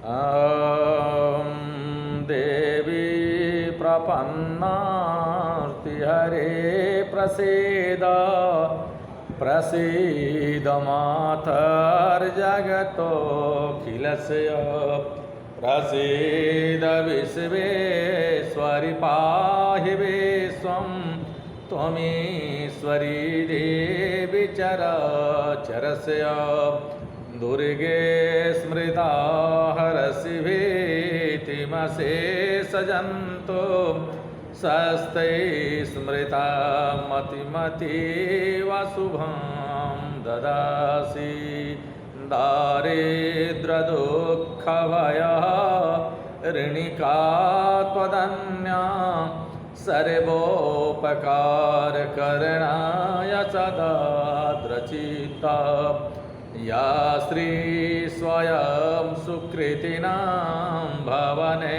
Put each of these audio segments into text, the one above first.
ॐ देवी प्रपन्नार्तिहरे प्रसीद प्रसीद मातर्जगतोऽखिलस्य प्रसीद विश्वेश्वरि पाहि विश्वं त्वमीश्वरी देवी चराचरस्य दुर्गे स्मृता हरसि भीतिमशेषजन्तु सस्ते स्मृता मतिमतीव शुभं ददासि दारिद्र्यदुःखभयः ऋणिका त्वदन्या सर्वोपकारकरणाय सदा द्रचिता या स्त्री स्वयं सुकृतिनां भवने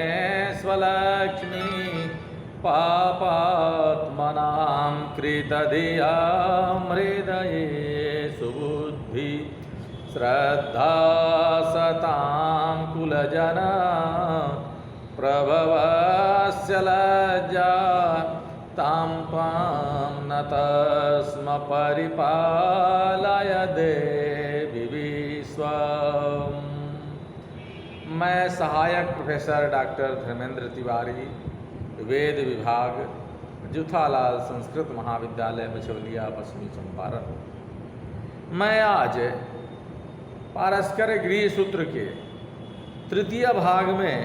स्वलक्ष्मी पापात्मनां कृतधियां हृदये सुबुद्धि श्रद्धा सतां कुलजना प्रभवस्य लज्जा तां त्वां नतस्म परिपालय देवी विश्वम्। मैं सहायक प्रोफेसर डॉक्टर धर्मेंद्र तिवारी, वेद विभाग, जुथालाल संस्कृत महाविद्यालय मछवलिया, पश्चिमी चंपारण। मैं आज पारस्कर गृह सूत्र के तृतीय भाग में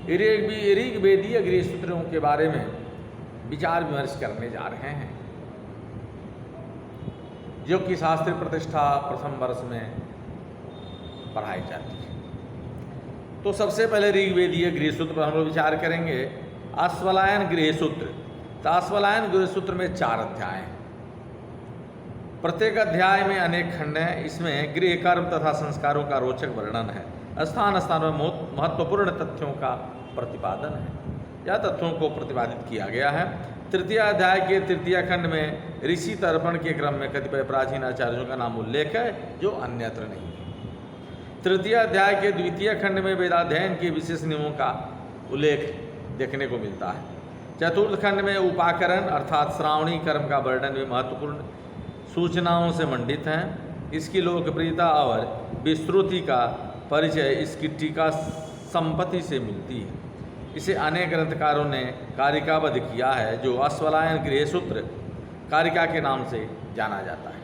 ऋग्वेदीय गृह सूत्रों के बारे में विचार विमर्श करने जा रहे हैं, जो कि शास्त्रीय प्रतिष्ठा प्रथम वर्ष में पढ़ाई जाती है। तो सबसे पहले ऋग्वेदीय गृह सूत्र पर हम लोग विचार करेंगे। अश्वलायन गृह सूत्र। तो अश्वलायन गृह सूत्र में 4 अध्याय हैं। प्रत्येक अध्याय में अनेक खंड हैं। इसमें गृह कर्म तथा संस्कारों का रोचक वर्णन है। स्थान स्थान में महत्वपूर्ण तथ्यों का प्रतिपादन है। यह तथ्यों को प्रतिपादित किया गया है। तृतीय अध्याय के तृतीय खंड में ऋषि तर्पण के क्रम में कतिपय प्राचीन आचार्यों का नाम उल्लेख है, जो अन्यत्र नहीं है। तृतीय अध्याय के द्वितीय खंड में वेदाध्ययन के विशेष नियमों का उल्लेख देखने को मिलता है। चतुर्थ खंड में उपाकरण अर्थात श्रावणी कर्म का वर्णन भी महत्वपूर्ण सूचनाओं से मंडित हैं। इसकी लोकप्रियता और विस्तृति का परिचय इसकी टीका संपत्ति से मिलती है। इसे अनेक ग्रंथकारों ने कारिकाबद्ध किया है, जो अश्वलायन गृह सूत्र कारिका के नाम से जाना जाता है।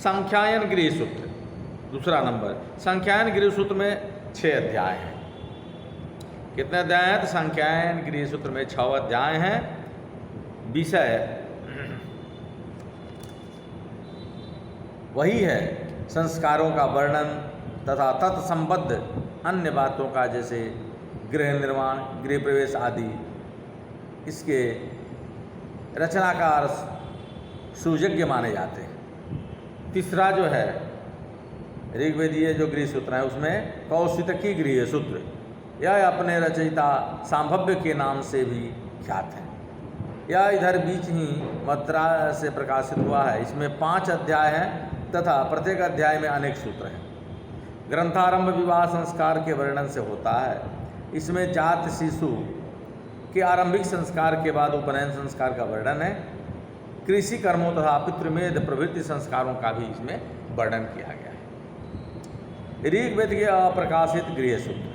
संख्यायन गृह सूत्र दूसरा नंबर। संख्यायन गृह सूत्र में 6 अध्याय हैं। कितने अध्याय हैं? तो संख्यायन गृह सूत्र में 6 अध्याय हैं। विषय वही है, संस्कारों का वर्णन तथा तत्संबद्ध अन्य बातों का, जैसे गृह निर्माण, गृह प्रवेश आदि। इसके रचनाकार सुयोग्य माने जाते हैं। तीसरा जो है ऋग्वेदीय जो गृह सूत्र है, उसमें कौशितकी गृह सूत्र, यह अपने रचयिता सांभव्य के नाम से भी ख्यात है। यह इधर बीच ही मद्रास से प्रकाशित हुआ है। इसमें 5 अध्याय हैं तथा प्रत्येक अध्याय में अनेक सूत्र हैं। ग्रंथारंभ विवाह संस्कार के वर्णन से होता है। इसमें जात शिशु के आरंभिक संस्कार के बाद उपनयन संस्कार का वर्णन है। कृषि कर्मों तथा पितृमेध प्रभृति संस्कारों का भी इसमें वर्णन किया गया है। ऋग्वेद के अप्रकाशित गृह सूत्र।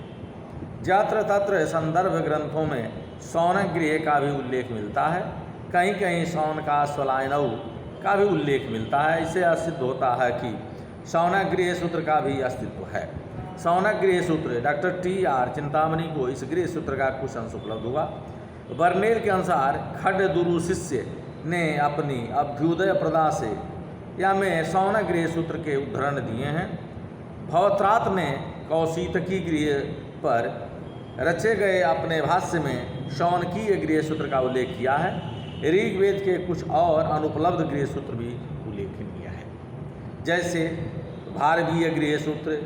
यत्र तत्र संदर्भ ग्रंथों में शौनक गृह का भी उल्लेख मिलता है। कहीं कहीं शौन का स्वलायनऊ का भी उल्लेख मिलता है। इससे सिद्ध होता है कि शौनक गृह सूत्र का भी अस्तित्व है। शौनक गृह सूत्र डॉक्टर TR चिंतामणि को इस गृह सूत्र का कुछ अंश उपलब्ध हुआ। बर्नेल के अनुसार खड्डदुरु शिष्य ने अपनी अभ्युदय प्रदा से या में शौनक गृह सूत्र के उद्धरण दिए हैं। भवत्रात ने कौशितकी गृह पर रचे गए अपने भाष्य में शौनकीय गृह सूत्र का उल्लेख किया है। ऋग्वेद के कुछ और अनुपलब्ध गृह सूत्र भी उल्लेखनीय है, जैसे भारवीय गृह सूत्र,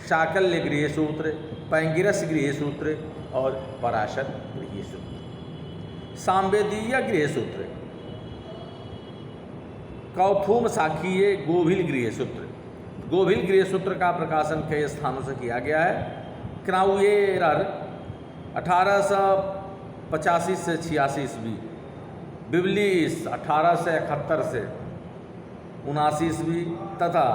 शाकल्य गृह सूत्र, पैंगिरस गृह सूत्र और पराशर गृह सूत्र। सामवेदीय गृह सूत्र, कौथुम साखीय गोभिल गृह सूत्र। गोभिल गृह सूत्र का प्रकाशन कई स्थानों से किया गया है। क्राउयेरर 1885 से 86 ईस्वी, बिबलीस 1871 से 79 ईस्वी तथा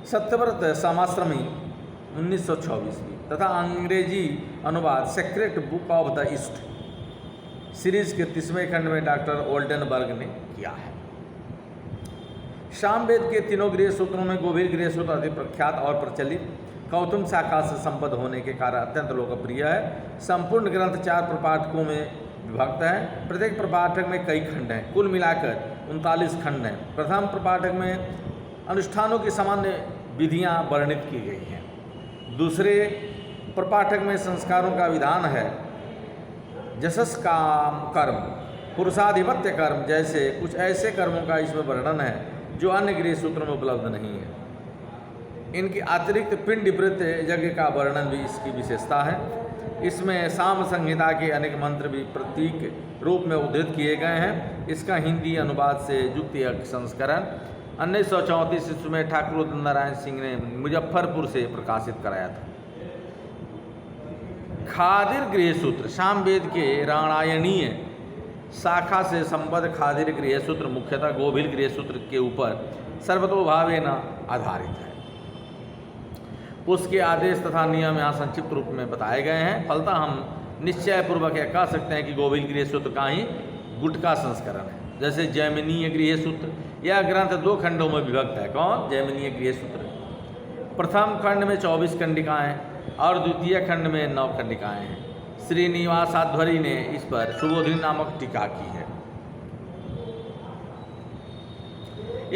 सत्यव्रत समाश्रमी 1924 ईस्वी तथा अंग्रेजी अनुवाद sacred book of the east series के 30वें खंड में डॉक्टर ओल्डनबर्ग ने किया है। सामवेद के तीनों गृह सूत्रों में गोभिल गृह सूत्र अधिक प्रख्यात और प्रचलित कौतुम शाखा से संबद्ध होने के कारण अत्यंत लोकप्रिय है। संपूर्ण ग्रंथ 4 प्रपाठकों में विभक्त है। प्रत्येक प्रपाठक में कई खंड हैं, कुल मिलाकर 39 खंड हैं। प्रथम प्रपाठक में अनुष्ठानों की सामान्य विधियां वर्णित की गई हैं। दूसरे प्रपाठक में संस्कारों का विधान है। जशस काम कर्म, पुरुषाधिपत्य कर्म जैसे कुछ ऐसे कर्मों का इसमें वर्णन है जो अन्य गृह सूत्रों में उपलब्ध नहीं है। इनकी अतिरिक्त पिंड वृत्त यज्ञ का वर्णन भी इसकी विशेषता है। इसमें साम संहिता के अनेक मंत्र भी प्रतीक रूप में उद्धृत किए गए हैं। इसका हिंदी अनुवाद से युक्तिक संस्करण 1934 ईस्वी में ठाकुर उदित नारायण सिंह ने मुजफ्फरपुर से प्रकाशित कराया था। खादिर गृह सूत्र सामवेद के रामायणीय शाखा से संबद्ध खादिर गृह सूत्र मुख्यतः गोभिल गृह सूत्र के ऊपर सर्वतोभावेन आधारित है। उसके आदेश तथा नियम यहाँ संक्षिप्त रूप में बताए गए हैं। फलतः हम निश्चय पूर्वक यह कह सकते हैं कि गोभिल गृह सूत्र का ही गुटका संस्करण है। जैसे जैमिनीय गृह सूत्र, यह ग्रंथ 2 खंडों में विभक्त है। कौन? जैमिनीय गृह सूत्र। प्रथम खंड में 24 खंडिकाएँ और द्वितीय खंड में 9 खंडिकाएँ हैं। श्रीनिवासाध्वरी ने इस पर सुबोधिनी नामक टीका की है।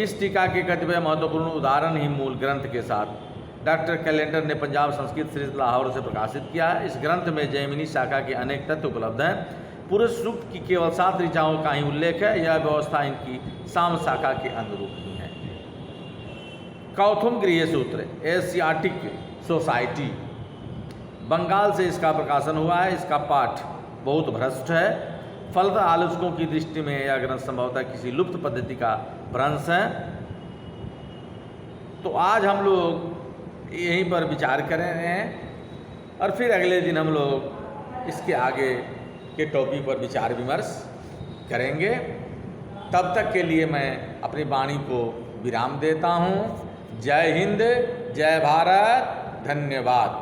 इस टीका के कतिपय महत्वपूर्ण उदाहरण ही मूल ग्रंथ के साथ डॉक्टर कैलेंडर ने पंजाब संस्कृत सीरीज लाहौर से प्रकाशित किया है। इस ग्रंथ में जैमिनी शाखा के अनेक तत्व उपलब्ध हैं। पुरुष सूक्त की केवल 7 ऋचाओं का ही उल्लेख है। यह व्यवस्था इनकी साम शाखा के अनुरूप ही है। कौथुम गृह सूत्र एशियाटिक सोसाइटी, बंगाल से इसका प्रकाशन हुआ है। इसका पाठ बहुत भ्रष्ट है। फलतः आलोचकों की दृष्टि में यह ग्रंथ संभवतः किसी लुप्त पद्धति का भ्रंश है। तो आज हम लोग यहीं पर विचार कर रहे हैं और फिर अगले दिन हम लोग इसके आगे के टॉपिक पर विचार विमर्श करेंगे। तब तक के लिए मैं अपनी वाणी को विराम देता हूँ। जय हिंद, जय भारत, धन्यवाद।